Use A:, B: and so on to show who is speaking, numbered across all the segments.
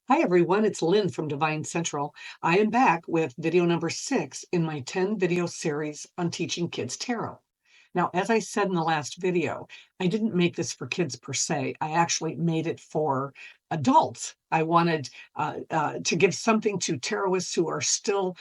A: Hi everyone, it's Lynn from Devine Central. I am back with video number 6 in my 10 video series on teaching kids tarot. Now, as I said in the last video, I didn't make this for kids per se. I actually made it for adults. I wanted to give something to tarotists who are still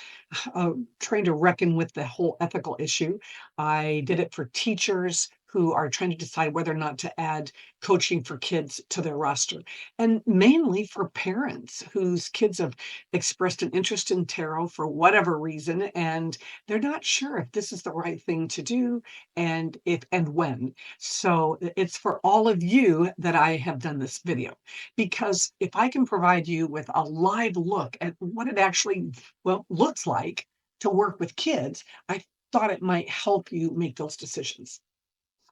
A: trying to reckon with the whole ethical issue. I did it for teachers who are trying to decide whether or not to add coaching for kids to their roster, and mainly for parents whose kids have expressed an interest in tarot for whatever reason, and they're not sure if this is the right thing to do and if and when. So it's for all of you that I have done this video, because if I can provide you with a live look at what it actually looks like to work with kids, I thought it might help you make those decisions.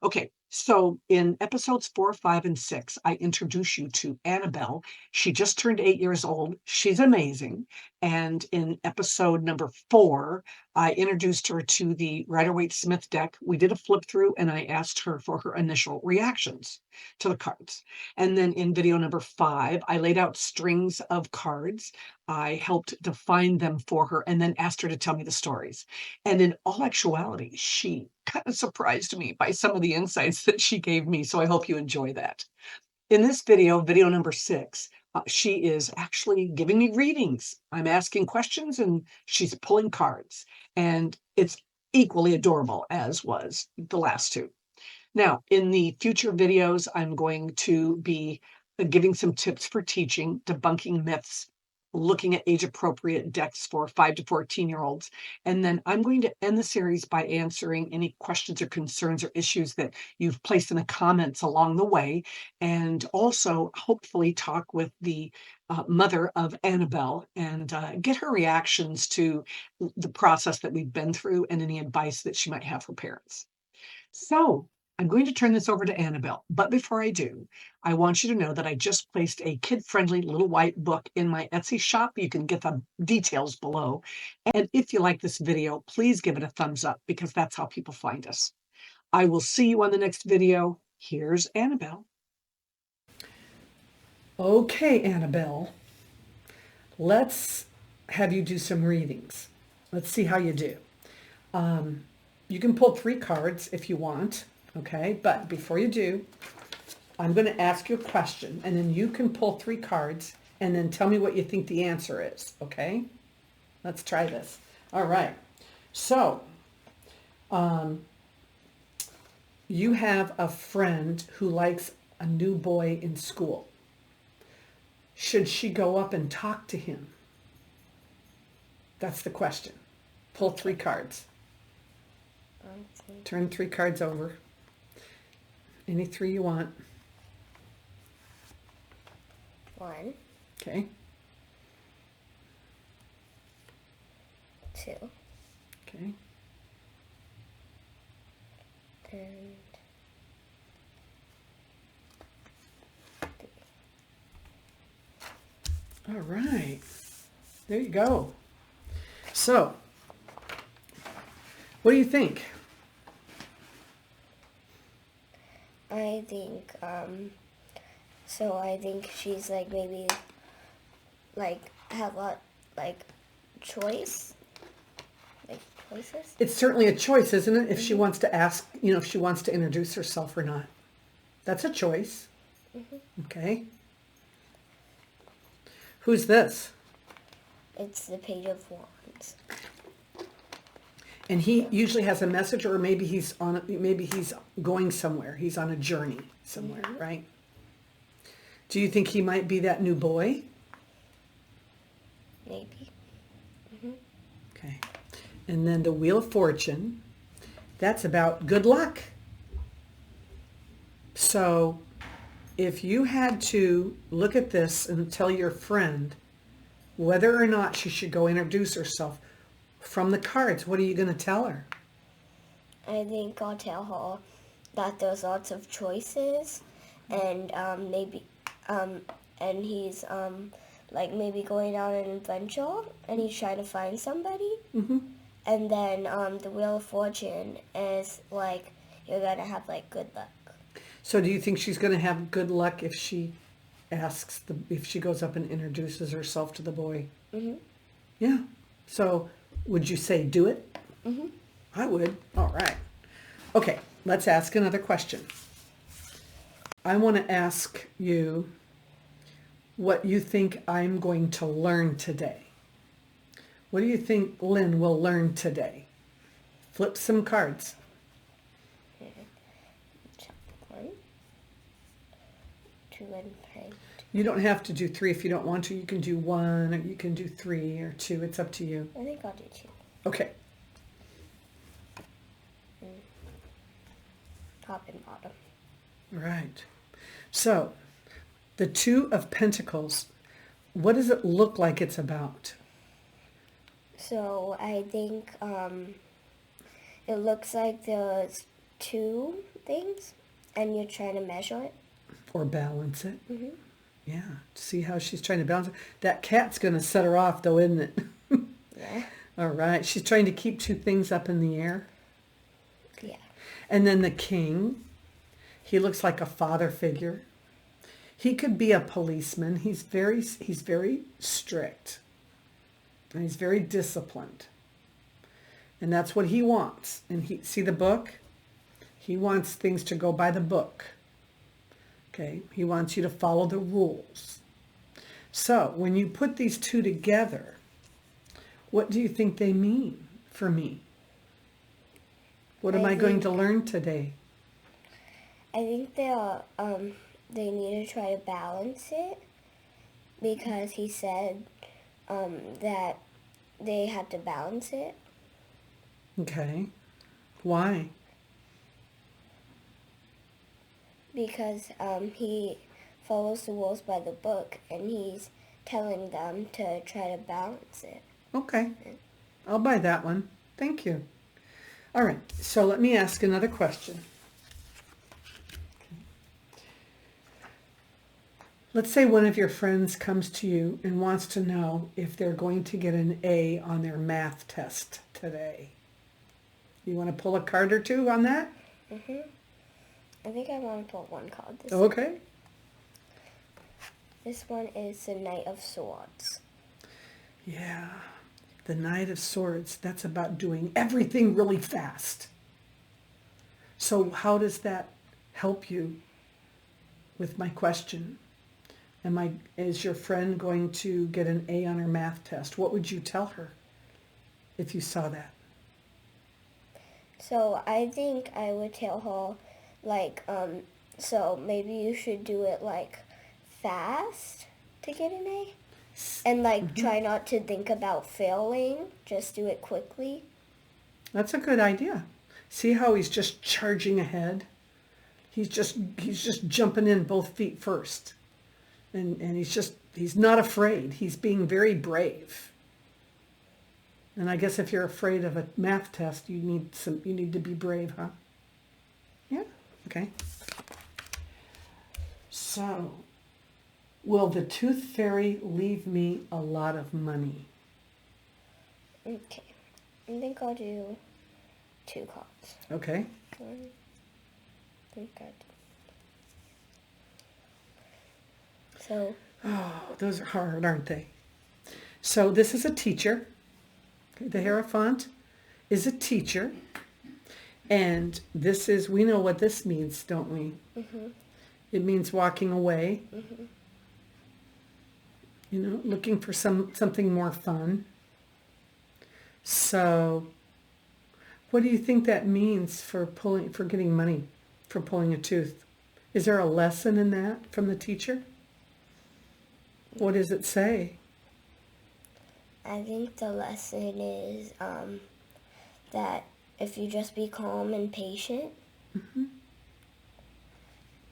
A: Okay, so in episodes 4, 5, and 6, I introduce you to Annabelle. She just turned 8 years old. She's amazing. And in episode number 4, I introduced her to the Rider-Waite-Smith deck. We did a flip through, and I asked her for her initial reactions to the cards. And then in video number 5, I laid out strings of cards. I helped define them for her and then asked her to tell me the stories. And in all actuality, she kind of surprised me by some of the insights that she gave me. So I hope you enjoy that. In this video, video number 6, she is actually giving me readings. I'm asking questions and she's pulling cards. And it's equally adorable, as was the last two. Now, in the future videos, I'm going to be giving some tips for teaching, debunking myths, looking at age-appropriate decks for 5 to 14-year-olds. And then I'm going to end the series by answering any questions or concerns or issues that you've placed in the comments along the way, and also hopefully talk with the mother of Annabelle and get her reactions to the process that we've been through and any advice that she might have for parents. So I'm going to turn this over to Annabelle. But before I do, I want you to know that I just placed a kid-friendly little white book in my Etsy shop. You can get the details below. And if you like this video, please give it a thumbs up because that's how people find us. I will see you on the next video. Here's Annabelle.
B: Okay, Annabelle, let's have you do some readings. Let's see how you do. You can pull 3 cards if you want, okay? But before you do, I'm going to ask you a question, and then you can pull 3 cards and then tell me what you think the answer is, okay? Let's try this. All right. So, you have a friend who likes a new boy in school. Should she go up and talk to him? That's the question. Pull 3 cards. Turn 3 cards over. Any 3 you want.
C: 1,
B: Okay.
C: 2,
B: Okay.
C: and 3.
B: All right. There you go. So, what do you think?
C: I think, I think she's like maybe like have a like choice, like choices.
B: It's certainly a choice, isn't it? If she wants to ask, if she wants to introduce herself or not. That's a choice. Okay. Who's this?
C: It's the Page of Wands.
B: And he usually has a message, or maybe he's going somewhere. He's on a journey somewhere, right? Do you think he might be that new boy?
C: Maybe.
B: Okay. And then the Wheel of Fortune, that's about good luck. So if you had to look at this and tell your friend whether or not she should go introduce herself from the cards, what are you going to tell her?
C: I think I'll tell her that there's lots of choices, and and he's like maybe going on an adventure, and he's trying to find somebody. And then the Wheel of Fortune is you're gonna have good luck.
B: So do you think she's going to have good luck if she asks if she goes up and introduces herself to the boy.
C: Mm-hmm.
B: Yeah. So would you say do it?
C: Mm-hmm.
B: I would. All right. Okay, let's ask another question. I want to ask you what you think I'm going to learn today. What do you think Lynn will learn today? Flip some cards.
C: 1, 2, and 3.
B: You don't have to do 3 if you don't want to. You can do 1 or you can do 3 or 2. It's up to you.
C: I think I'll do 2.
B: Okay.
C: Top and bottom.
B: Right. So, the 2 of Pentacles, what does it look like it's about?
C: So I think it looks like there's 2 things, and you're trying to measure it.
B: Or balance it.
C: Mm-hmm.
B: Yeah. See how she's trying to balance it? That cat's going to set her off though, isn't it?
C: Yeah.
B: All right. She's trying to keep 2 things up in the air.
C: Yeah.
B: And then the king, he looks like a father figure. He could be a policeman. He's very strict. And he's very disciplined. And that's what he wants. And he, see the book? He wants things to go by the book. Okay? He wants you to follow the rules. So, when you put these 2 together, what do you think they mean for me? What am I going to learn today?
C: I think they need to try to balance it, because he said that they have to balance it.
B: Okay. Why?
C: Because he follows the rules by the book, and he's telling them to try to balance it.
B: Okay. I'll buy that one. Thank you. All right. So let me ask another question. Let's say one of your friends comes to you and wants to know if they're going to get an A on their math test today. You want to pull a card or 2 on that?
C: Mm-hmm. I think I want to pull 1 card this time.
B: Okay.
C: This one is the Knight of Swords.
B: Yeah. The Knight of Swords. That's about doing everything really fast. So how does that help you with my question? Is your friend going to get an A on her math test? What would you tell her if you saw that?
C: So I think I would tell her, like, so maybe you should do it, like, fast to get an A. And, like, try not to think about failing. Just do it quickly.
B: That's a good idea. See how he's just charging ahead? He's just jumping in both feet first. And he's not afraid. He's being very brave. And I guess if you're afraid of a math test, you need to be brave, huh? Yeah. Okay. So, will the Tooth Fairy leave me a lot of money?
C: Okay. I think I'll do 2 cards.
B: Okay.
C: 1, 3 cards. So.
B: Oh, those are hard, aren't they? So this is a teacher. Okay, the Hierophant is a teacher. And this is, we know what this means, don't we?
C: Mm-hmm.
B: It means walking away.
C: Mm-hmm.
B: You know, looking for something more fun. So, what do you think that means for getting money, for pulling a tooth? Is there a lesson in that from the teacher? What does it say?
C: I think the lesson is that if you just be calm and patient,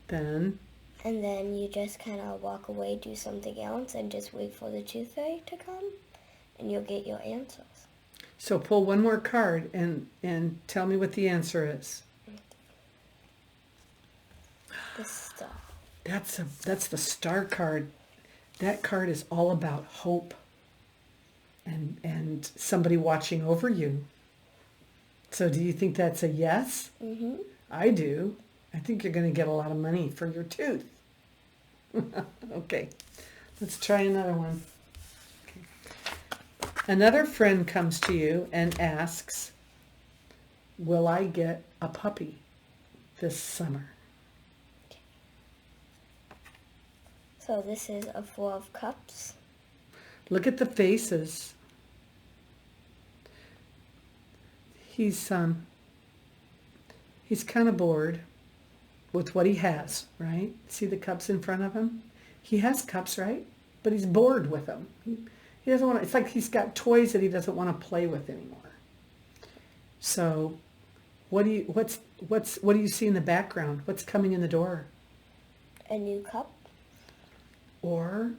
B: Then?
C: and then you just kind of walk away, do something else, and just wait for the tooth fairy to come, and you'll get your answers.
B: So pull one more card and tell me what the answer is.
C: The star.
B: That's the star card. That card is all about hope and somebody watching over you. So do you think that's a yes?
C: Mm-hmm.
B: I do. I think you're going to get a lot of money for your tooth. Okay, let's try another one. Okay. Another friend comes to you and asks, will I get a puppy this summer?
C: So this is a 4 of Cups.
B: Look at the faces. He's kind of bored with what he has, right? See the cups in front of him? He has cups, right? But he's bored with them. He doesn't want to, it's like he's got toys that he doesn't want to play with anymore. So what do you see in the background? What's coming in the door?
C: A new cup.
B: Or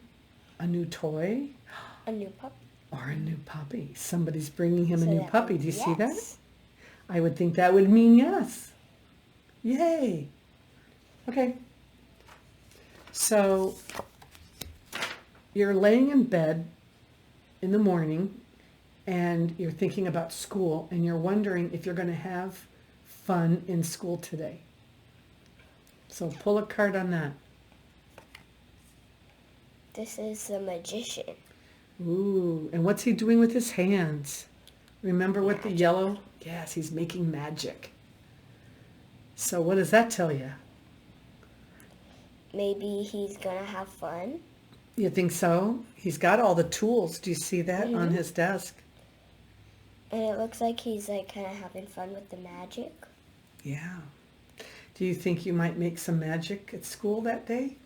B: a new toy?
C: A new pup.
B: Or a new puppy. Somebody's bringing him a
C: So
B: new
C: that
B: puppy. Do you
C: means
B: see that?
C: yes.
B: I would think that would mean yes. Yay. Okay. So you're laying in bed in the morning and you're thinking about school and you're wondering if you're going to have fun in school today. So pull a card on that.
C: This is the Magician.
B: Ooh, and what's he doing with his hands? Remember what the
C: Magic.
B: yellow? Yes, he's making magic. So what does that tell you?
C: Maybe he's gonna have fun.
B: You think so? He's got all the tools. Do you see that on his desk?
C: And it looks like he's like kind of having fun with the magic.
B: Yeah. Do you think you might make some magic at school that day?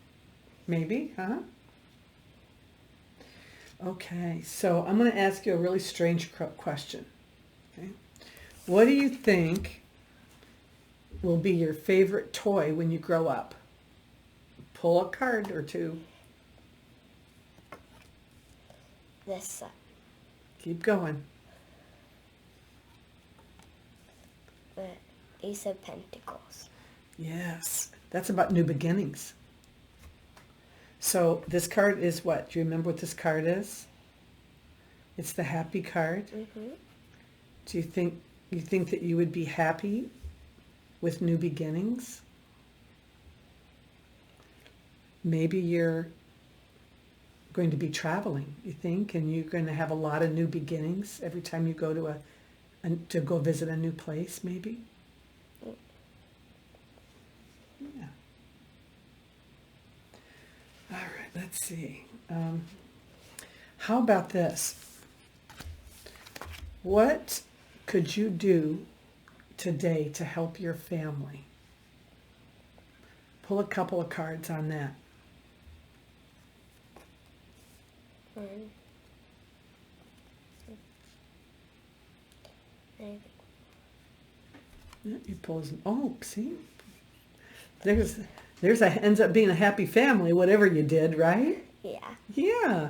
B: Maybe, huh? Okay, so I'm going to ask you a really strange question. Okay. What do you think will be your favorite toy when you grow up? Pull a card or two.
C: This
B: Keep going.
C: the Ace of Pentacles.
B: Yes, that's about new beginnings. So this card is what? Do you remember what this card is? It's the happy card. Do you think that you would be happy with new beginnings? Maybe you're going to be traveling, you think, and you're going to have a lot of new beginnings every time you go to go visit a new place, maybe? Yeah. All right, let's see. How about this? What could you do today to help your family? Pull a couple of cards on that.
C: One. Maybe.
B: Yeah, you pull some. Oh, see, there's ends up being a happy family, whatever you did, right?
C: Yeah.
B: Yeah.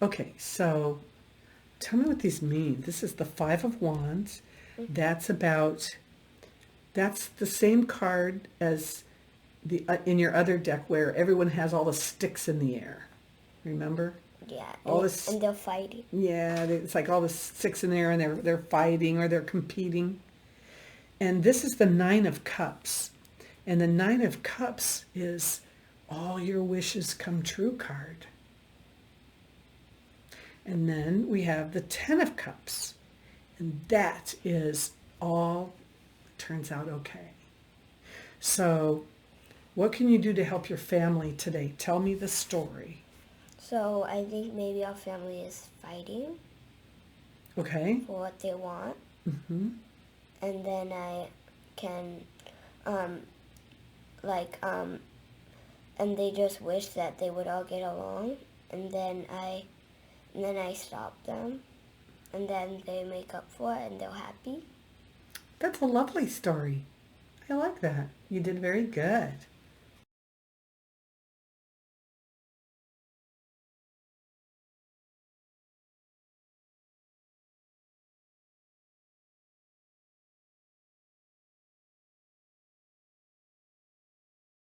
B: Okay, so tell me what these mean. This is the Five of Wands. That's the same card as the in your other deck where everyone has all the sticks in the air. Remember?
C: Yeah.
B: All
C: And,
B: this-
C: and they're fighting.
B: Yeah, it's like all the sticks in there and they're fighting or they're competing. And this is the Nine of Cups. And the Nine of Cups is all your wishes come true card. And then we have the Ten of Cups. And that is all turns out okay. So what can you do to help your family today? Tell me the story.
C: So I think maybe our family is fighting
B: Okay?
C: for what they want.
B: Mm-hmm.
C: And then I can, and they just wish that they would all get along. And then I stop them. And then they make up for it and they're happy.
B: That's a lovely story. I like that. You did very good.